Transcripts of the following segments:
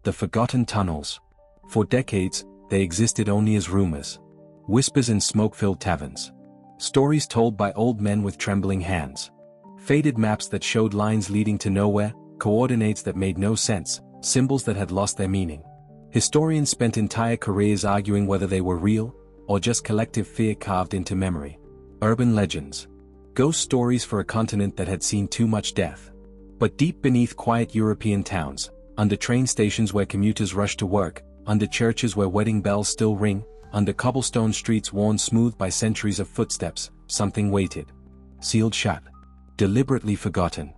The forgotten tunnels. For decades, they existed only as rumors. Whispers in smoke-filled taverns. Stories told by old men with trembling hands. Faded maps that showed lines leading to nowhere, coordinates that made no sense, symbols that had lost their meaning. Historians spent entire careers arguing whether they were real, or just collective fear carved into memory. Urban legends. Ghost stories for a continent that had seen too much death. But deep beneath quiet European towns, under train stations where commuters rush to work, under churches where wedding bells still ring, under cobblestone streets worn smooth by centuries of footsteps, something waited. Sealed shut. Deliberately forgotten.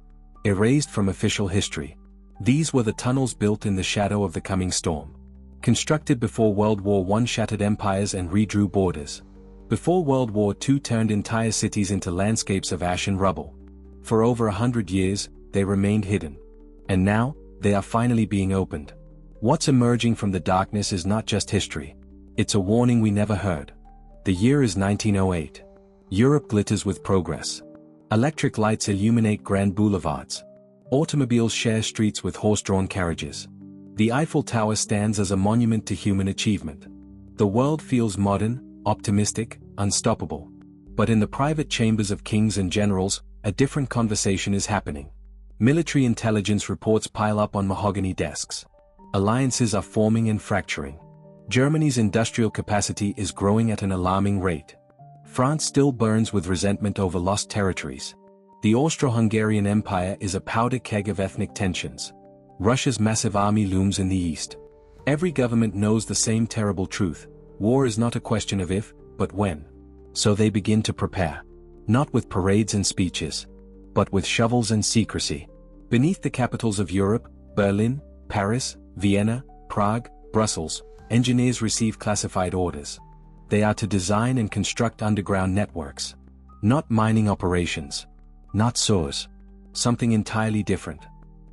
Erased from official history. These were the tunnels built in the shadow of the coming storm. Constructed before World War I shattered empires and redrew borders. Before World War II turned entire cities into landscapes of ash and rubble. For over 100 years, they remained hidden. And now, they are finally being opened. What's emerging from the darkness is not just history. It's a warning we never heard. The year is 1908. Europe glitters with progress. Electric lights illuminate grand boulevards. Automobiles share streets with horse-drawn carriages. The Eiffel Tower stands as a monument to human achievement. The world feels modern, optimistic, unstoppable. But in the private chambers of kings and generals, a different conversation is happening. Military intelligence reports pile up on mahogany desks. Alliances are forming and fracturing. Germany's industrial capacity is growing at an alarming rate. France still burns with resentment over lost territories. The Austro-Hungarian Empire is a powder keg of ethnic tensions. Russia's massive army looms in the east. Every government knows the same terrible truth: war is not a question of if, but when. So they begin to prepare. Not with parades and speeches, but with shovels and secrecy. Beneath the capitals of Europe, Berlin, Paris, Vienna, Prague, Brussels, engineers receive classified orders. They are to design and construct underground networks. Not mining operations. Not sewers. Something entirely different.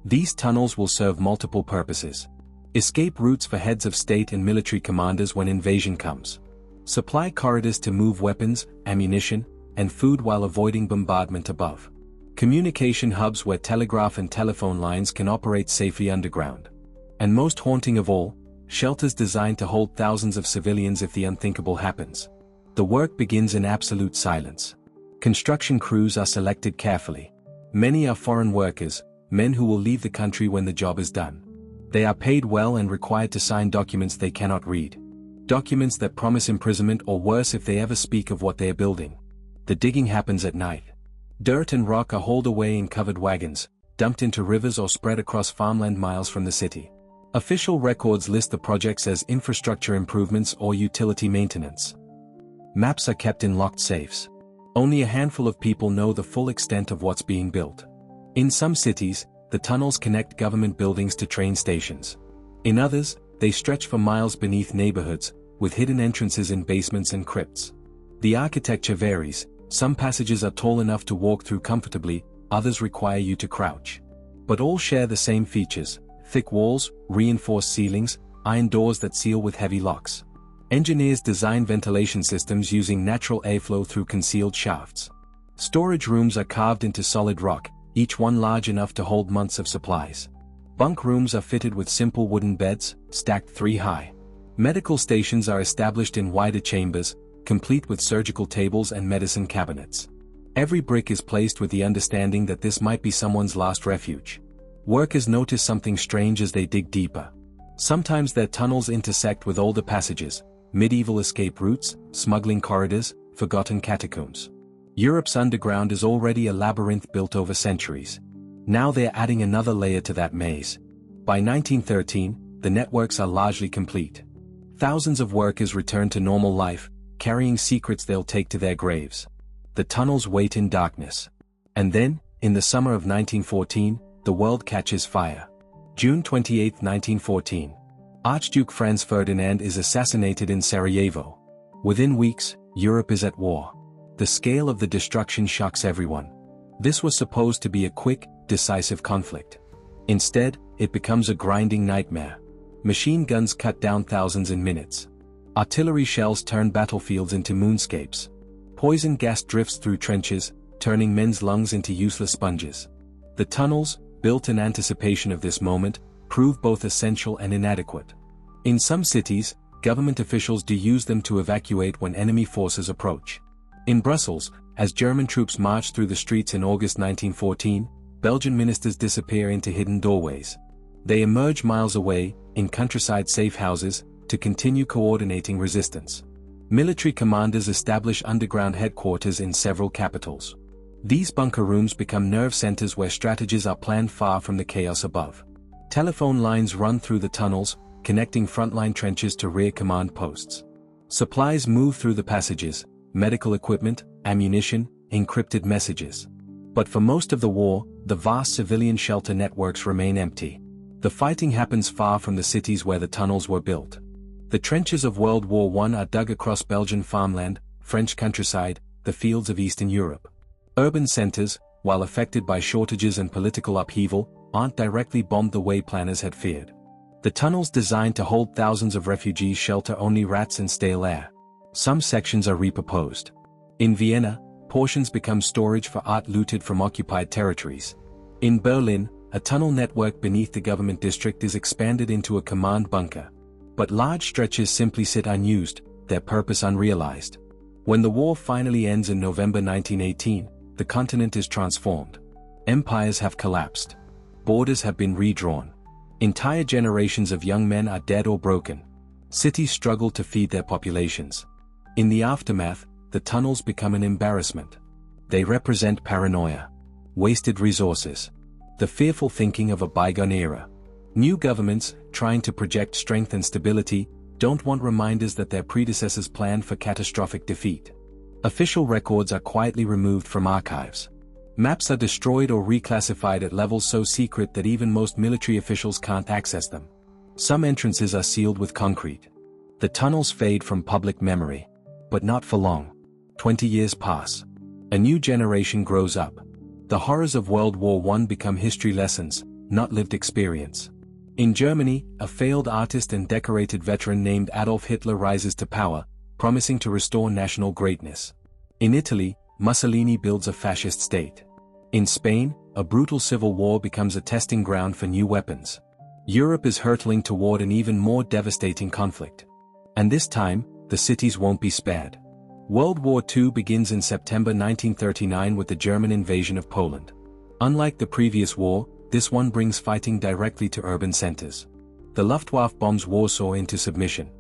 These tunnels will serve multiple purposes. Escape routes for heads of state and military commanders when invasion comes. Supply corridors to move weapons, ammunition, and food while avoiding bombardment above. Communication hubs where telegraph and telephone lines can operate safely underground. And most haunting of all, shelters designed to hold thousands of civilians if the unthinkable happens. The work begins in absolute silence. Construction crews are selected carefully. Many are foreign workers, men who will leave the country when the job is done. They are paid well and required to sign documents they cannot read. Documents that promise imprisonment or worse if they ever speak of what they are building. The digging happens at night. Dirt and rock are hauled away in covered wagons, dumped into rivers or spread across farmland miles from the city. Official records list the projects as infrastructure improvements or utility maintenance. Maps are kept in locked safes. Only a handful of people know the full extent of what's being built. In some cities, the tunnels connect government buildings to train stations. In others, they stretch for miles beneath neighborhoods, with hidden entrances in basements and crypts. The architecture varies. Some passages are tall enough to walk through comfortably, others require you to crouch. But all share the same features: thick walls, reinforced ceilings, iron doors that seal with heavy locks. Engineers design ventilation systems using natural airflow through concealed shafts. Storage rooms are carved into solid rock, each one large enough to hold months of supplies. Bunk rooms are fitted with simple wooden beds, stacked 3 high. Medical stations are established in wider chambers, complete with surgical tables and medicine cabinets. Every brick is placed with the understanding that this might be someone's last refuge. Workers notice something strange as they dig deeper. Sometimes their tunnels intersect with older passages, medieval escape routes, smuggling corridors, forgotten catacombs. Europe's underground is already a labyrinth built over centuries. Now they're adding another layer to that maze. By 1913, the networks are largely complete. Thousands of workers return to normal life, carrying secrets they'll take to their graves. The tunnels wait in darkness. And then, in the summer of 1914, the world catches fire. June 28, 1914. Archduke Franz Ferdinand is assassinated in Sarajevo. Within weeks, Europe is at war. The scale of the destruction shocks everyone. This was supposed to be a quick, decisive conflict. Instead, it becomes a grinding nightmare. Machine guns cut down thousands in minutes. Artillery shells turn battlefields into moonscapes. Poison gas drifts through trenches, turning men's lungs into useless sponges. The tunnels, built in anticipation of this moment, prove both essential and inadequate. In some cities, government officials do use them to evacuate when enemy forces approach. In Brussels, as German troops marched through the streets in August 1914, Belgian ministers disappear into hidden doorways. They emerge miles away, in countryside safe houses, to continue coordinating resistance. Military commanders establish underground headquarters in several capitals. These bunker rooms become nerve centers where strategies are planned far from the chaos above. Telephone lines run through the tunnels, connecting frontline trenches to rear command posts. Supplies move through the passages, medical equipment, ammunition, encrypted messages. But for most of the war, the vast civilian shelter networks remain empty. The fighting happens far from the cities where the tunnels were built. The trenches of World War I are dug across Belgian farmland, French countryside, the fields of Eastern Europe. Urban centers, while affected by shortages and political upheaval, aren't directly bombed the way planners had feared. The tunnels designed to hold thousands of refugees shelter only rats and stale air. Some sections are repurposed. In Vienna, portions become storage for art looted from occupied territories. In Berlin, a tunnel network beneath the government district is expanded into a command bunker. But large stretches simply sit unused, their purpose unrealized. When the war finally ends in November 1918, the continent is transformed. Empires have collapsed. Borders have been redrawn. Entire generations of young men are dead or broken. Cities struggle to feed their populations. In the aftermath, the tunnels become an embarrassment. They represent paranoia, wasted resources, the fearful thinking of a bygone era. New governments, trying to project strength and stability, don't want reminders that their predecessors planned for catastrophic defeat. Official records are quietly removed from archives. Maps are destroyed or reclassified at levels so secret that even most military officials can't access them. Some entrances are sealed with concrete. The tunnels fade from public memory. But not for long. 20 years pass. A new generation grows up. The horrors of World War I become history lessons, not lived experience. In Germany, a failed artist and decorated veteran named Adolf Hitler rises to power, promising to restore national greatness. In Italy, Mussolini builds a fascist state. In Spain, a brutal civil war becomes a testing ground for new weapons. Europe is hurtling toward an even more devastating conflict. And this time, the cities won't be spared. World War II begins in September 1939 with the German invasion of Poland. Unlike the previous war, this one brings fighting directly to urban centers. The Luftwaffe bombs Warsaw into submission.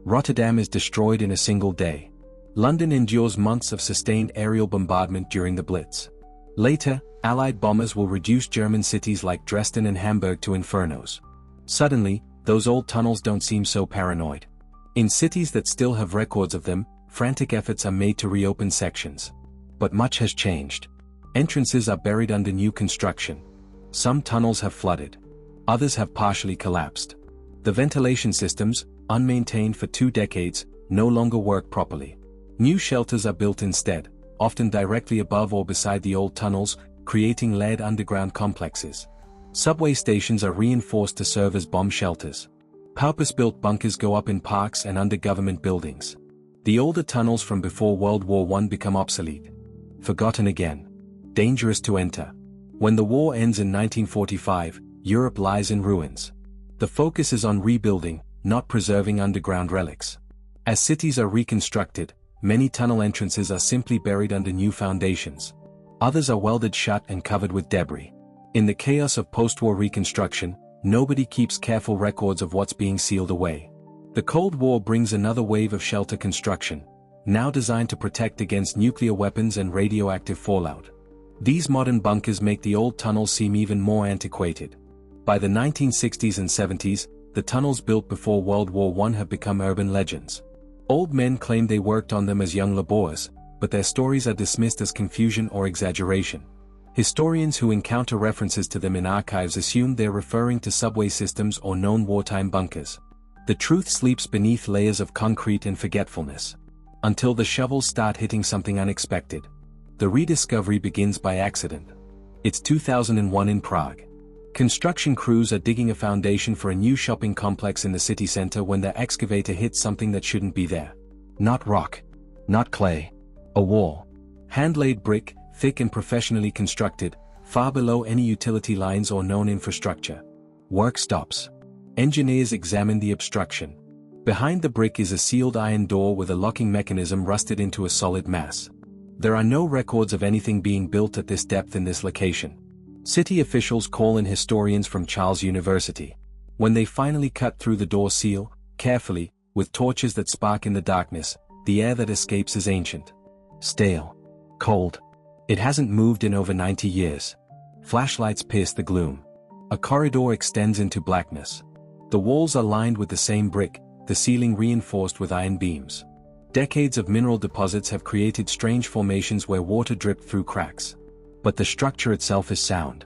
Rotterdam is destroyed in a single day. London endures months of sustained aerial bombardment during the Blitz. Later, Allied bombers will reduce German cities like Dresden and Hamburg to infernos. Suddenly, those old tunnels don't seem so paranoid. In cities that still have records of them, frantic efforts are made to reopen sections. But much has changed. Entrances are buried under new construction. Some tunnels have flooded. Others have partially collapsed. The ventilation systems, unmaintained for 2 decades, no longer work properly. New shelters are built instead, often directly above or beside the old tunnels, creating lead underground complexes. Subway stations are reinforced to serve as bomb shelters. Purpose-built bunkers go up in parks and under government buildings. The older tunnels from before World War I become obsolete. Forgotten again. Dangerous to enter. When the war ends in 1945, Europe lies in ruins. The focus is on rebuilding, not preserving underground relics. As cities are reconstructed, many tunnel entrances are simply buried under new foundations. Others are welded shut and covered with debris. In the chaos of post-war reconstruction, nobody keeps careful records of what's being sealed away. The Cold War brings another wave of shelter construction, now designed to protect against nuclear weapons and radioactive fallout. These modern bunkers make the old tunnels seem even more antiquated. By the 1960s and 70s, the tunnels built before World War I have become urban legends. Old men claim they worked on them as young laborers, but their stories are dismissed as confusion or exaggeration. Historians who encounter references to them in archives assume they're referring to subway systems or known wartime bunkers. The truth sleeps beneath layers of concrete and forgetfulness. Until the shovels start hitting something unexpected. The rediscovery begins by accident. It's 2001 in Prague. Construction crews are digging a foundation for a new shopping complex in the city center when their excavator hits something that shouldn't be there. Not rock. Not clay. A wall. Hand-laid brick, thick and professionally constructed, far below any utility lines or known infrastructure. Work stops. Engineers examine the obstruction. Behind the brick is a sealed iron door with a locking mechanism rusted into a solid mass. There are no records of anything being built at this depth in this location. City officials call in historians from Charles University. When they finally cut through the door seal, carefully, with torches that spark in the darkness, the air that escapes is ancient. Stale. Cold. It hasn't moved in over 90 years. Flashlights pierce the gloom. A corridor extends into blackness. The walls are lined with the same brick, the ceiling reinforced with iron beams. Decades of mineral deposits have created strange formations where water dripped through cracks. But the structure itself is sound.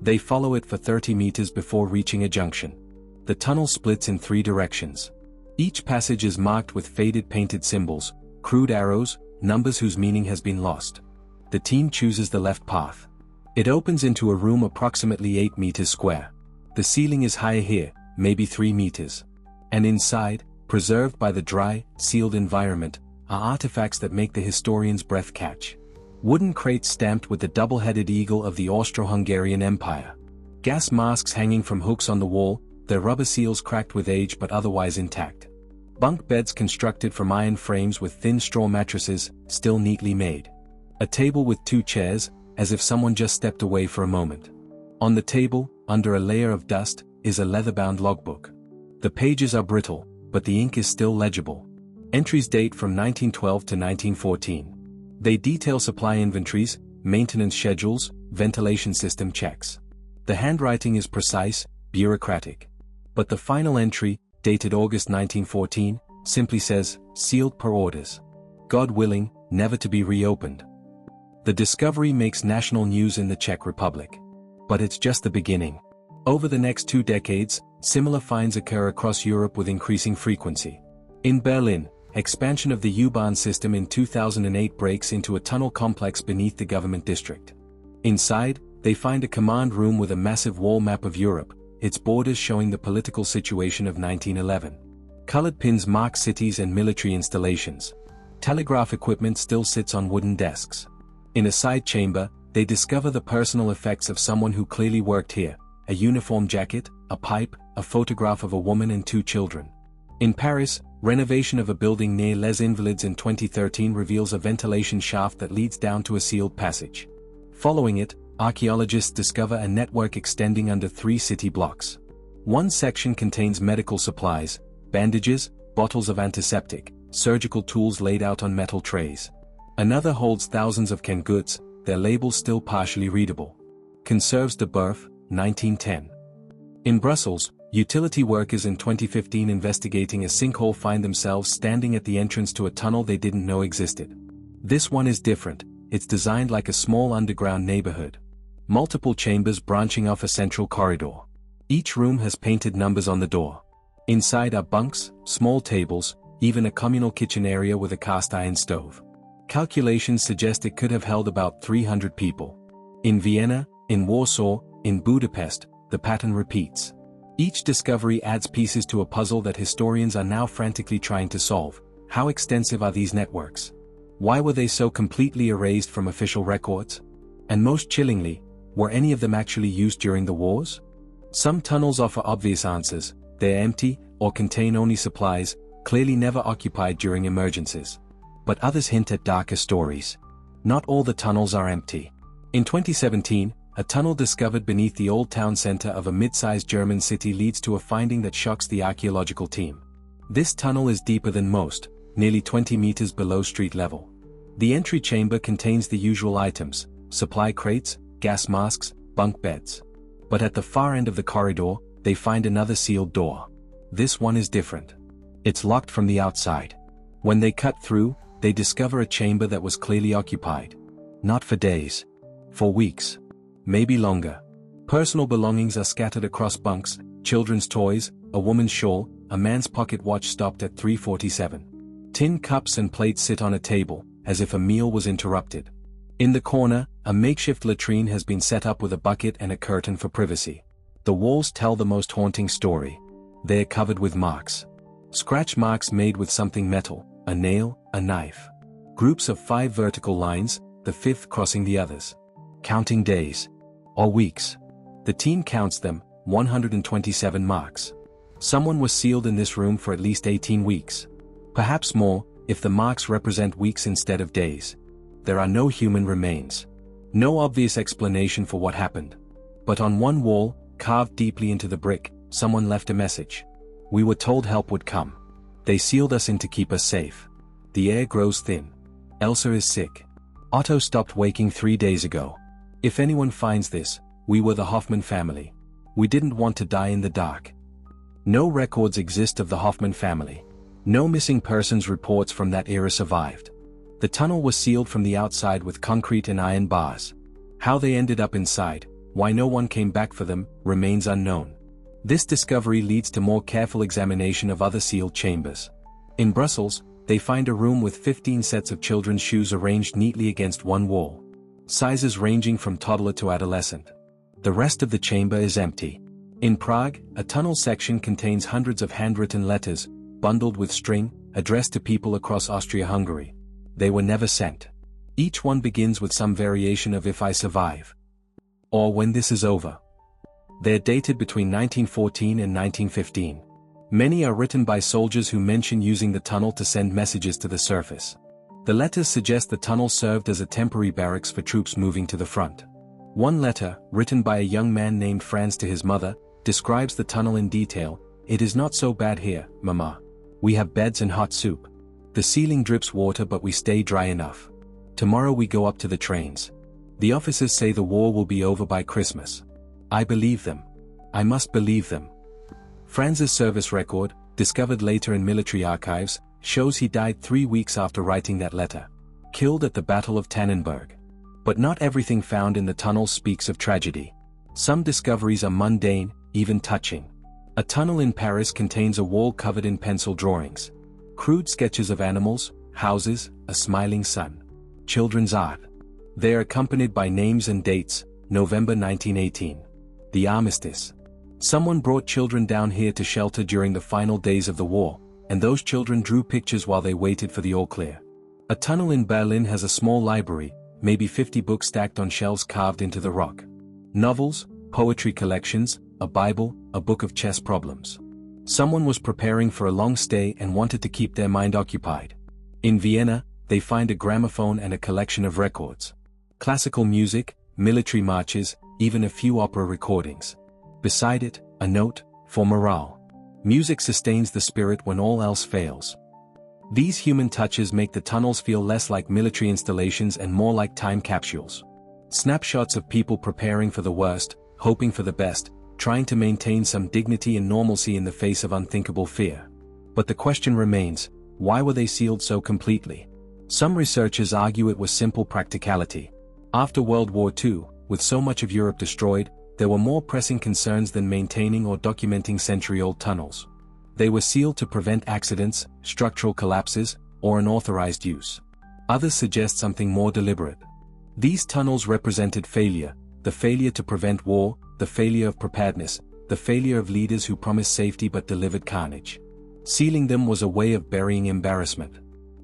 They follow it for 30 meters before reaching a junction. The tunnel splits in 3 directions. Each passage is marked with faded painted symbols, crude arrows, numbers whose meaning has been lost. The team chooses the left path. It opens into a room approximately 8 meters square. The ceiling is higher here, maybe 3 meters. And inside, preserved by the dry, sealed environment, are artifacts that make the historian's breath catch. Wooden crates stamped with the double-headed eagle of the Austro-Hungarian Empire. Gas masks hanging from hooks on the wall, their rubber seals cracked with age but otherwise intact. Bunk beds constructed from iron frames with thin straw mattresses, still neatly made. A table with 2 chairs, as if someone just stepped away for a moment. On the table, under a layer of dust, is a leather-bound logbook. The pages are brittle, but the ink is still legible. Entries date from 1912 to 1914. They detail supply inventories, maintenance schedules, ventilation system checks. The handwriting is precise, bureaucratic. But the final entry, dated August 1914, simply says, sealed per orders. God willing, never to be reopened. The discovery makes national news in the Czech Republic. But it's just the beginning. Over the next 2 decades, similar finds occur across Europe with increasing frequency. In Berlin, expansion of the U-Bahn system in 2008 breaks into a tunnel complex beneath the government district. Inside, they find a command room with a massive wall map of Europe, its borders showing the political situation of 1911. Colored pins mark cities and military installations. Telegraph equipment still sits on wooden desks. In a side chamber, they discover the personal effects of someone who clearly worked here: a uniform jacket, a pipe, a photograph of a woman and 2 children. In Paris, renovation of a building near Les Invalides in 2013 reveals a ventilation shaft that leads down to a sealed passage. Following it, archaeologists discover a network extending under 3 city blocks. One section contains medical supplies, bandages, bottles of antiseptic, surgical tools laid out on metal trays. Another holds thousands of canned goods, their labels still partially readable. Conserves de Boeuf, 1910. In Brussels, utility workers in 2015 investigating a sinkhole find themselves standing at the entrance to a tunnel they didn't know existed. This one is different, it's designed like a small underground neighborhood. Multiple chambers branching off a central corridor. Each room has painted numbers on the door. Inside are bunks, small tables, even a communal kitchen area with a cast iron stove. Calculations suggest it could have held about 300 people. In Vienna, in Warsaw, in Budapest, the pattern repeats. Each discovery adds pieces to a puzzle that historians are now frantically trying to solve. How extensive are these networks? Why were they so completely erased from official records? And most chillingly, were any of them actually used during the wars? Some tunnels offer obvious answers: they're empty, or contain only supplies, clearly never occupied during emergencies. But others hint at darker stories. Not all the tunnels are empty. In 2017, a tunnel discovered beneath the old town center of a mid-sized German city leads to a finding that shocks the archaeological team. This tunnel is deeper than most, nearly 20 meters below street level. The entry chamber contains the usual items: supply crates, gas masks, bunk beds. But at the far end of the corridor, they find another sealed door. This one is different. It's locked from the outside. When they cut through, they discover a chamber that was clearly occupied. Not for days. For weeks. Maybe longer. Personal belongings are scattered across bunks: children's toys, a woman's shawl, a man's pocket watch stopped at 3:47. Tin cups and plates sit on a table, as if a meal was interrupted. In the corner, a makeshift latrine has been set up with a bucket and a curtain for privacy. The walls tell the most haunting story. They are covered with marks. Scratch marks made with something metal: a nail, a knife. Groups of 5 vertical lines, the 5th crossing the others. Counting days. Or weeks. The team counts them, 127 marks. Someone was sealed in this room for at least 18 weeks. Perhaps more, if the marks represent weeks instead of days. There are no human remains. No obvious explanation for what happened. But on one wall, carved deeply into the brick, someone left a message. We were told help would come. They sealed us in to keep us safe. The air grows thin. Elsa is sick. Otto stopped waking 3 days ago. If anyone finds this, we were the Hoffman family. We didn't want to die in the dark. No records exist of the Hoffman family. No missing persons reports from that era survived. The tunnel was sealed from the outside with concrete and iron bars. How they ended up inside, why no one came back for them, remains unknown. This discovery leads to more careful examination of other sealed chambers. In Brussels, they find a room with 15 sets of children's shoes arranged neatly against one wall. Sizes ranging from toddler to adolescent. The rest of the chamber is empty. In Prague, a tunnel section contains hundreds of handwritten letters, bundled with string, addressed to people across Austria-Hungary. They were never sent. Each one begins with some variation of "if I survive," or "when this is over." They're dated between 1914 and 1915. Many are written by soldiers who mention using the tunnel to send messages to the surface. The letters suggest the tunnel served as a temporary barracks for troops moving to the front. One letter, written by a young man named Franz to his mother, describes the tunnel in detail. "It is not so bad here, Mama. We have beds and hot soup. The ceiling drips water but we stay dry enough. Tomorrow we go up to the trains. The officers say the war will be over by Christmas. I believe them. I must believe them." Franz's service record, discovered later in military archives, shows he died 3 weeks after writing that letter. Killed at the Battle of Tannenberg. But not everything found in the tunnel speaks of tragedy. Some discoveries are mundane, even touching. A tunnel in Paris contains a wall covered in pencil drawings. Crude sketches of animals, houses, a smiling sun. Children's art. They are accompanied by names and dates. November 1918. The armistice. Someone brought children down here to shelter during the final days of the war, and those children drew pictures while they waited for the all clear. A tunnel in Berlin has a small library, maybe 50 books stacked on shelves carved into the rock. Novels, poetry collections, a Bible, a book of chess problems. Someone was preparing for a long stay and wanted to keep their mind occupied. In Vienna, they find a gramophone and a collection of records. Classical music, military marches, even a few opera recordings. Beside it, a note, for morale. Music sustains the spirit when all else fails. These human touches make the tunnels feel less like military installations and more like time capsules. Snapshots of people preparing for the worst, hoping for the best, trying to maintain some dignity and normalcy in the face of unthinkable fear. But the question remains, why were they sealed so completely? Some researchers argue it was simple practicality. After World War II, with so much of Europe destroyed, there were more pressing concerns than maintaining or documenting century-old tunnels. They were sealed to prevent accidents, structural collapses, or unauthorized use. Others suggest something more deliberate. These tunnels represented failure, the failure to prevent war, the failure of preparedness, the failure of leaders who promised safety but delivered carnage. Sealing them was a way of burying embarrassment.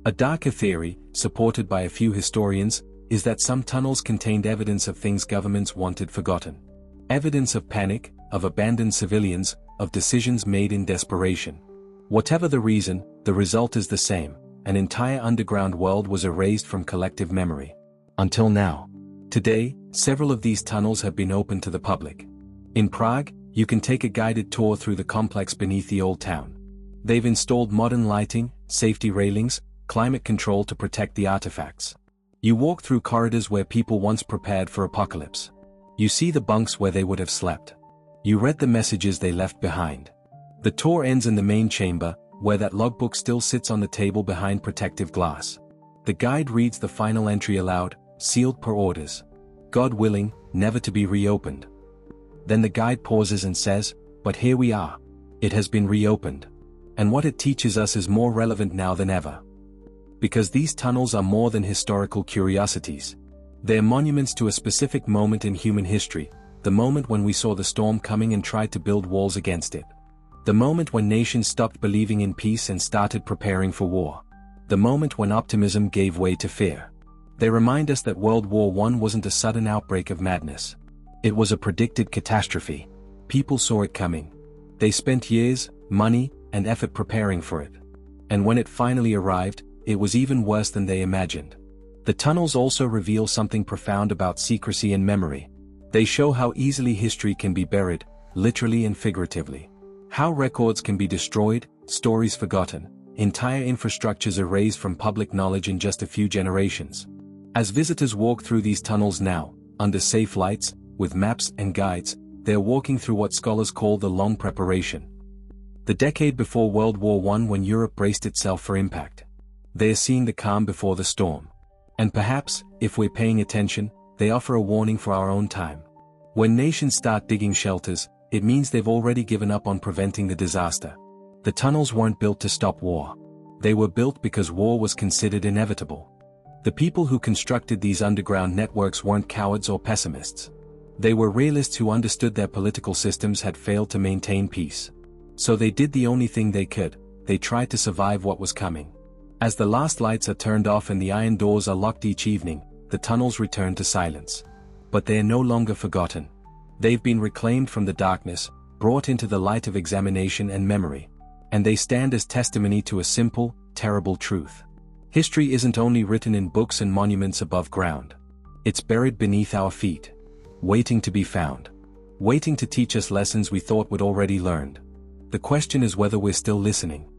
A darker theory, supported by a few historians, is that some tunnels contained evidence of things governments wanted forgotten. Evidence of panic, of abandoned civilians, of decisions made in desperation. Whatever the reason, the result is the same: an entire underground world was erased from collective memory. Until now. Today, several of these tunnels have been opened to the public. In Prague, you can take a guided tour through the complex beneath the old town. They've installed modern lighting, safety railings, climate control to protect the artifacts. You walk through corridors where people once prepared for apocalypse. You see the bunks where they would have slept. You read the messages they left behind. The tour ends in the main chamber, where that logbook still sits on the table behind protective glass. The guide reads the final entry aloud, sealed per orders. God willing, never to be reopened. Then the guide pauses and says, "But here we are. It has been reopened. And what it teaches us is more relevant now than ever." Because these tunnels are more than historical curiosities. They're monuments to a specific moment in human history, the moment when we saw the storm coming and tried to build walls against it. The moment when nations stopped believing in peace and started preparing for war. The moment when optimism gave way to fear. They remind us that World War I wasn't a sudden outbreak of madness. It was a predicted catastrophe. People saw it coming. They spent years, money, and effort preparing for it. And when it finally arrived, it was even worse than they imagined. The tunnels also reveal something profound about secrecy and memory. They show how easily history can be buried, literally and figuratively. How records can be destroyed, stories forgotten, entire infrastructures erased from public knowledge in just a few generations. As visitors walk through these tunnels now, under safe lights, with maps and guides, they're walking through what scholars call the long preparation. The decade before World War I, when Europe braced itself for impact. They are seeing the calm before the storm. And perhaps, if we're paying attention, they offer a warning for our own time. When nations start digging shelters, it means they've already given up on preventing the disaster. The tunnels weren't built to stop war. They were built because war was considered inevitable. The people who constructed these underground networks weren't cowards or pessimists. They were realists who understood their political systems had failed to maintain peace. So they did the only thing they could: they tried to survive what was coming. As the last lights are turned off and the iron doors are locked each evening, the tunnels return to silence. But they are no longer forgotten. They've been reclaimed from the darkness, brought into the light of examination and memory. And they stand as testimony to a simple, terrible truth. History isn't only written in books and monuments above ground. It's buried beneath our feet, waiting to be found. Waiting to teach us lessons we thought we'd already learned. The question is whether we're still listening.